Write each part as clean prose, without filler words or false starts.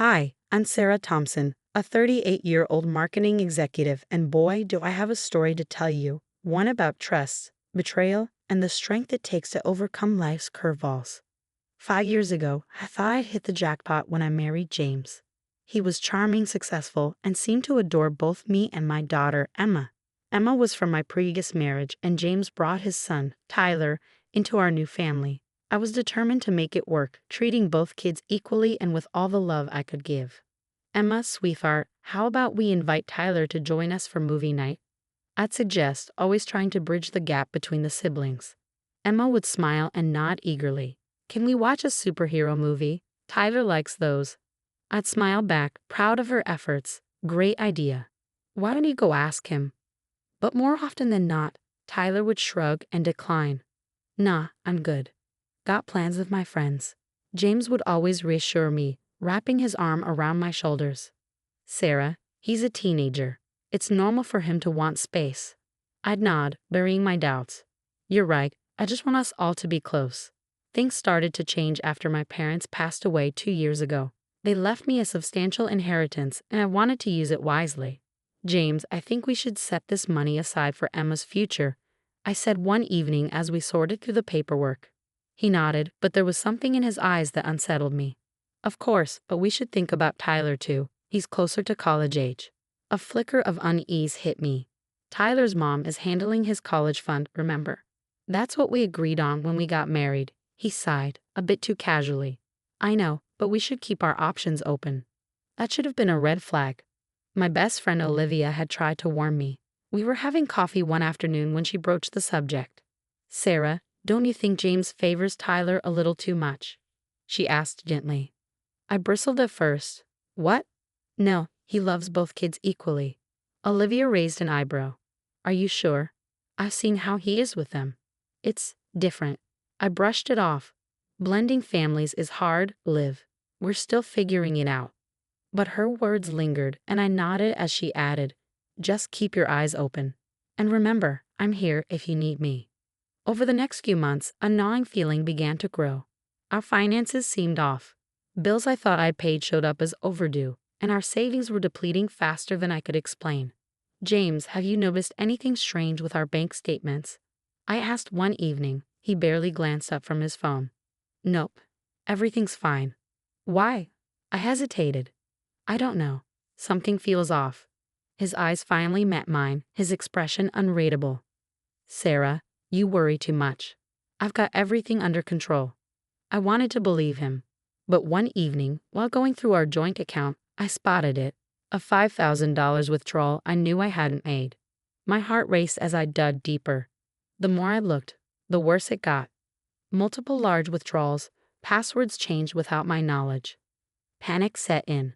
Hi, I'm Sarah Thompson, a 38-year-old marketing executive, and boy, do I have a story to tell you. One about trust, betrayal, and the strength it takes to overcome life's curveballs. 5 years ago, I thought I'd hit the jackpot when I married James. He was charming, successful, and seemed to adore both me and my daughter, Emma. Emma was from my previous marriage, and James brought his son, Tyler, into our new family. I was determined to make it work, treating both kids equally and with all the love I could give. Emma, sweetheart, how about we invite Tyler to join us for movie night? I'd suggest, always trying to bridge the gap between the siblings. Emma would smile and nod eagerly. Can we watch a superhero movie? Tyler likes those. I'd smile back, proud of her efforts. Great idea. Why don't you go ask him? But more often than not, Tyler would shrug and decline. Nah, I'm good. Got plans with my friends. James would always reassure me, wrapping his arm around my shoulders. Sarah, he's a teenager. It's normal for him to want space. I'd nod, burying my doubts. You're right, I just want us all to be close. Things started to change after my parents passed away 2 years ago. They left me a substantial inheritance, and I wanted to use it wisely. James, I think we should set this money aside for Emma's future, I said one evening as we sorted through the paperwork. He nodded, but there was something in his eyes that unsettled me. Of course, but we should think about Tyler too. He's closer to college age. A flicker of unease hit me. Tyler's mom is handling his college fund, remember? That's what we agreed on when we got married. He sighed, a bit too casually. I know, but we should keep our options open. That should have been a red flag. My best friend Olivia had tried to warn me. We were having coffee one afternoon when she broached the subject. Sarah, don't you think James favors Tyler a little too much? She asked gently. I bristled at first. What? No, he loves both kids equally. Olivia raised an eyebrow. Are you sure? I've seen how he is with them. It's different. I brushed it off. Blending families is hard, Liv. We're still figuring it out. But her words lingered, and I nodded as she added, just keep your eyes open. And remember, I'm here if you need me. Over the next few months, a gnawing feeling began to grow. Our finances seemed off. Bills I thought I'd paid showed up as overdue, and our savings were depleting faster than I could explain. James, have you noticed anything strange with our bank statements? I asked one evening. He barely glanced up from his phone. Nope. Everything's fine. Why? I hesitated. I don't know. Something feels off. His eyes finally met mine, his expression unreadable. Sarah, you worry too much. I've got everything under control. I wanted to believe him. But one evening, while going through our joint account, I spotted it. A $5,000 withdrawal I knew I hadn't made. My heart raced as I dug deeper. The more I looked, the worse it got. Multiple large withdrawals, passwords changed without my knowledge. Panic set in.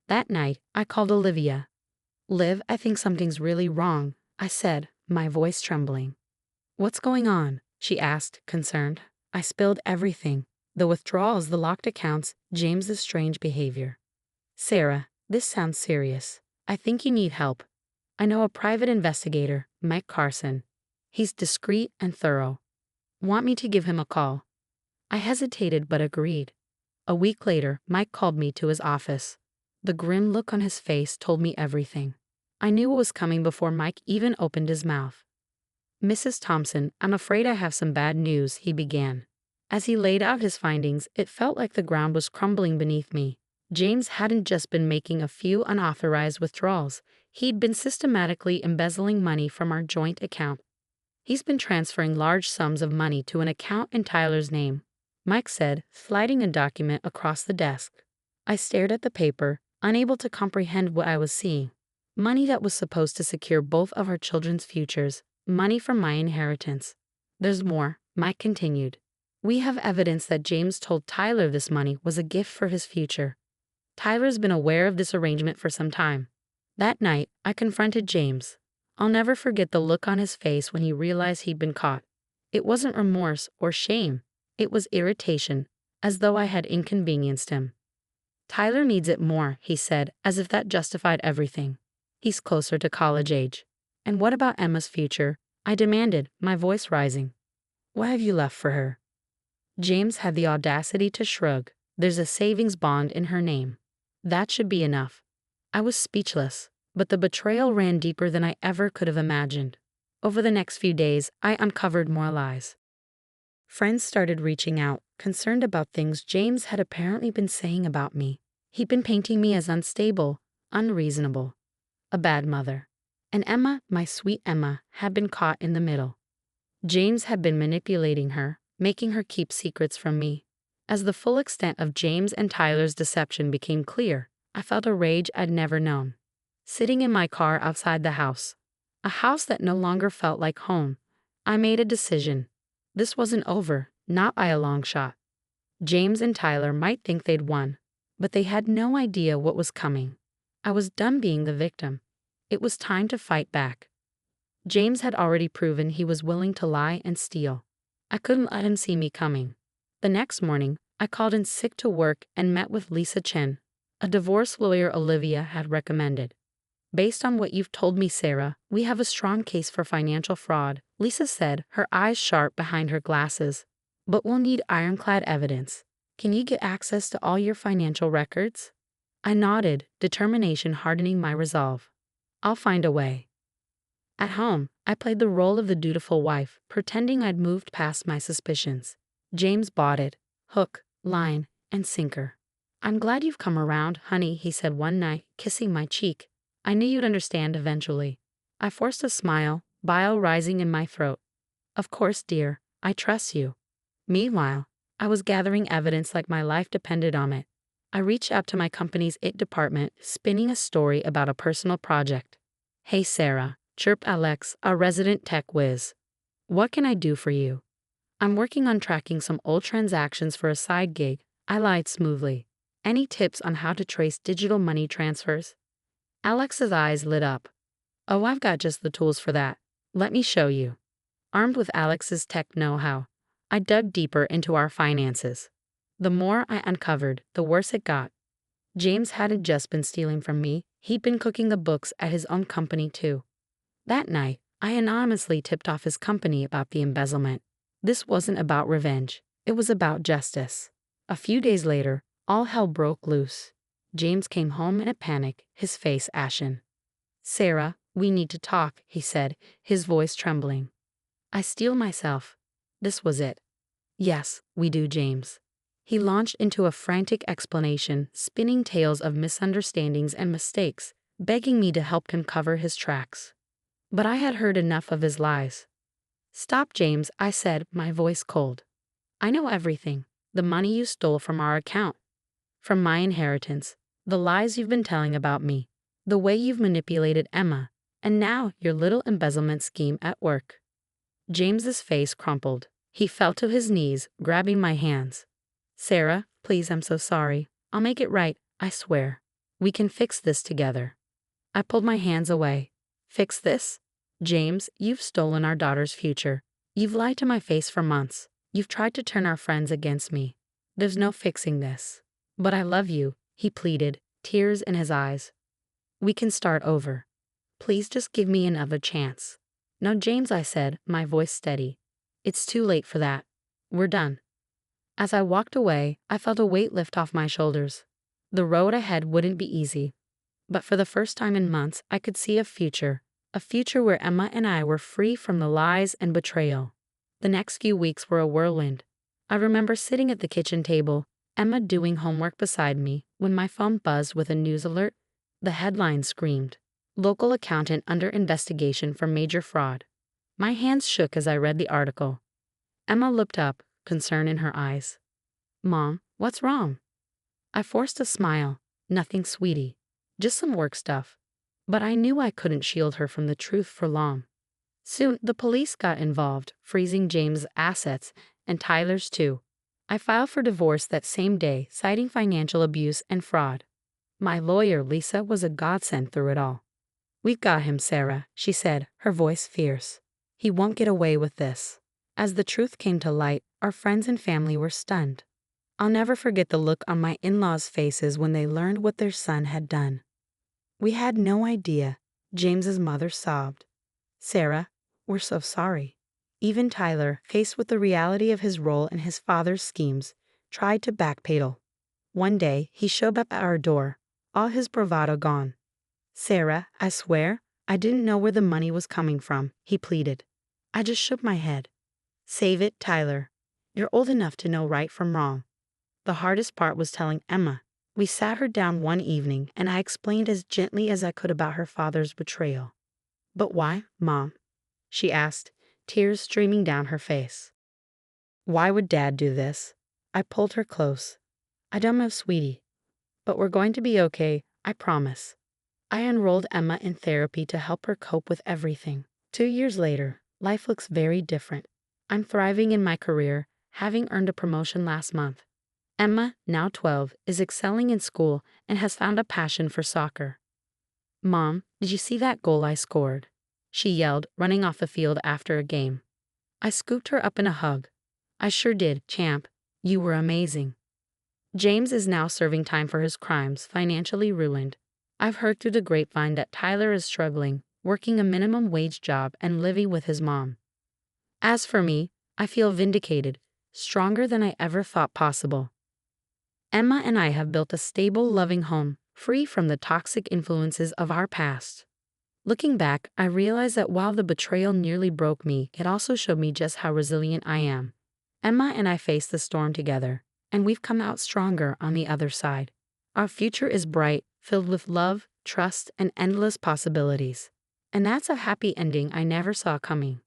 That night, I called Olivia. Liv, I think something's really wrong, I said, my voice trembling. What's going on? She asked, concerned. I spilled everything. The withdrawals, the locked accounts, James's strange behavior. Sarah, this sounds serious. I think you need help. I know a private investigator, Mike Carson. He's discreet and thorough. Want me to give him a call? I hesitated but agreed. A week later, Mike called me to his office. The grim look on his face told me everything. I knew what was coming before Mike even opened his mouth. Mrs. Thompson, I'm afraid I have some bad news, he began. As he laid out his findings, it felt like the ground was crumbling beneath me. James hadn't just been making a few unauthorized withdrawals. He'd been systematically embezzling money from our joint account. He's been transferring large sums of money to an account in Tyler's name, Mike said, sliding a document across the desk. I stared at the paper, unable to comprehend what I was seeing. Money that was supposed to secure both of our children's futures, money from my inheritance. There's more, Mike continued. We have evidence that James told Tyler this money was a gift for his future. Tyler's been aware of this arrangement for some time. That night, I confronted James. I'll never forget the look on his face when he realized he'd been caught. It wasn't remorse or shame. It was irritation, as though I had inconvenienced him. Tyler needs it more, he said, as if that justified everything. He's closer to college age. And what about Emma's future? I demanded, my voice rising. What have you left for her? James had the audacity to shrug. There's a savings bond in her name. That should be enough. I was speechless, but the betrayal ran deeper than I ever could have imagined. Over the next few days, I uncovered more lies. Friends started reaching out, concerned about things James had apparently been saying about me. He'd been painting me as unstable, unreasonable, a bad mother. And Emma, my sweet Emma, had been caught in the middle. James had been manipulating her, making her keep secrets from me. As the full extent of James and Tyler's deception became clear, I felt a rage I'd never known. Sitting in my car outside the house, a house that no longer felt like home, I made a decision. This wasn't over, not by a long shot. James and Tyler might think they'd won, but they had no idea what was coming. I was done being the victim. It was time to fight back. James had already proven he was willing to lie and steal. I couldn't let him see me coming. The next morning, I called in sick to work and met with Lisa Chen, a divorce lawyer Olivia had recommended. Based on what you've told me, Sarah, we have a strong case for financial fraud, Lisa said, her eyes sharp behind her glasses. But we'll need ironclad evidence. Can you get access to all your financial records? I nodded, determination hardening my resolve. I'll find a way. At home, I played the role of the dutiful wife, pretending I'd moved past my suspicions. James bought it, hook, line, and sinker. I'm glad you've come around, honey, he said one night, kissing my cheek. I knew you'd understand eventually. I forced a smile, bile rising in my throat. Of course, dear, I trust you. Meanwhile, I was gathering evidence like my life depended on it. I reached out to my company's IT department, spinning a story about a personal project. Hey Sarah, chirped Alex, a resident tech whiz. What can I do for you? I'm working on tracking some old transactions for a side gig, I lied smoothly. Any tips on how to trace digital money transfers? Alex's eyes lit up. Oh, I've got just the tools for that. Let me show you. Armed with Alex's tech know-how, I dug deeper into our finances. The more I uncovered, the worse it got. James hadn't just been stealing from me, he'd been cooking the books at his own company too. That night, I anonymously tipped off his company about the embezzlement. This wasn't about revenge, it was about justice. A few days later, all hell broke loose. James came home in a panic, his face ashen. Sarah, we need to talk, he said, his voice trembling. I steel myself. This was it. Yes, we do, James. He launched into a frantic explanation, spinning tales of misunderstandings and mistakes, begging me to help him cover his tracks. But I had heard enough of his lies. Stop, James, I said, my voice cold. I know everything. The money you stole from our account. From my inheritance. The lies you've been telling about me. The way you've manipulated Emma. And now your little embezzlement scheme at work. James's face crumpled. He fell to his knees, grabbing my hands. Sarah, please, I'm so sorry. I'll make it right, I swear. We can fix this together. I pulled my hands away. Fix this? James, you've stolen our daughter's future. You've lied to my face for months. You've tried to turn our friends against me. There's no fixing this. But I love you, he pleaded, tears in his eyes. We can start over. Please just give me another chance. No, James, I said, my voice steady. It's too late for that. We're done. As I walked away, I felt a weight lift off my shoulders. The road ahead wouldn't be easy. But for the first time in months, I could see a future where Emma and I were free from the lies and betrayal. The next few weeks were a whirlwind. I remember sitting at the kitchen table, Emma doing homework beside me, when my phone buzzed with a news alert. The headline screamed, "Local accountant under investigation for major fraud." My hands shook as I read the article. Emma looked up, concern in her eyes. Mom, what's wrong? I forced a smile. Nothing, sweetie. Just some work stuff. But I knew I couldn't shield her from the truth for long. Soon, the police got involved, freezing James' assets, and Tyler's too. I filed for divorce that same day, citing financial abuse and fraud. My lawyer, Lisa, was a godsend through it all. We've got him, Sarah, she said, her voice fierce. He won't get away with this. As the truth came to light, our friends and family were stunned. I'll never forget the look on my in-laws' faces when they learned what their son had done. We had no idea, James's mother sobbed. Sarah, we're so sorry. Even Tyler, faced with the reality of his role in his father's schemes, tried to backpedal. One day, he showed up at our door, all his bravado gone. "Sarah, I swear, I didn't know where the money was coming from," he pleaded. I just shook my head. "Save it, Tyler. You're old enough to know right from wrong." The hardest part was telling Emma. We sat her down one evening and I explained as gently as I could about her father's betrayal. "But why, Mom?" she asked, tears streaming down her face. "Why would Dad do this?" I pulled her close. "I don't know, sweetie. But we're going to be okay, I promise." I enrolled Emma in therapy to help her cope with everything. 2 years later, life looks very different. I'm thriving in my career, having earned a promotion last month. Emma, now 12, is excelling in school and has found a passion for soccer. "Mom, did you see that goal I scored?" she yelled, running off the field after a game. I scooped her up in a hug. "I sure did, champ. You were amazing." James is now serving time for his crimes, financially ruined. I've heard through the grapevine that Tyler is struggling, working a minimum wage job and living with his mom. As for me, I feel vindicated, stronger than I ever thought possible. Emma and I have built a stable, loving home, free from the toxic influences of our past. Looking back, I realize that while the betrayal nearly broke me, it also showed me just how resilient I am. Emma and I faced the storm together, and we've come out stronger on the other side. Our future is bright, filled with love, trust, and endless possibilities. And that's a happy ending I never saw coming.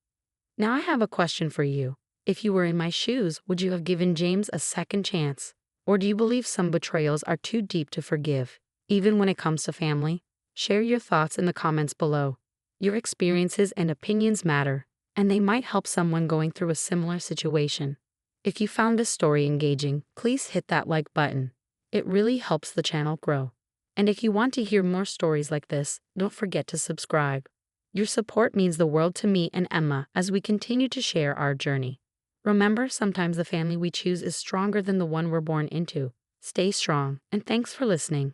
Now I have a question for you. If you were in my shoes, would you have given James a second chance? Or do you believe some betrayals are too deep to forgive, even when it comes to family? Share your thoughts in the comments below. Your experiences and opinions matter, and they might help someone going through a similar situation. If you found this story engaging, please hit that like button. It really helps the channel grow. And if you want to hear more stories like this, don't forget to subscribe. Your support means the world to me and Emma as we continue to share our journey. Remember, sometimes the family we choose is stronger than the one we're born into. Stay strong, and thanks for listening.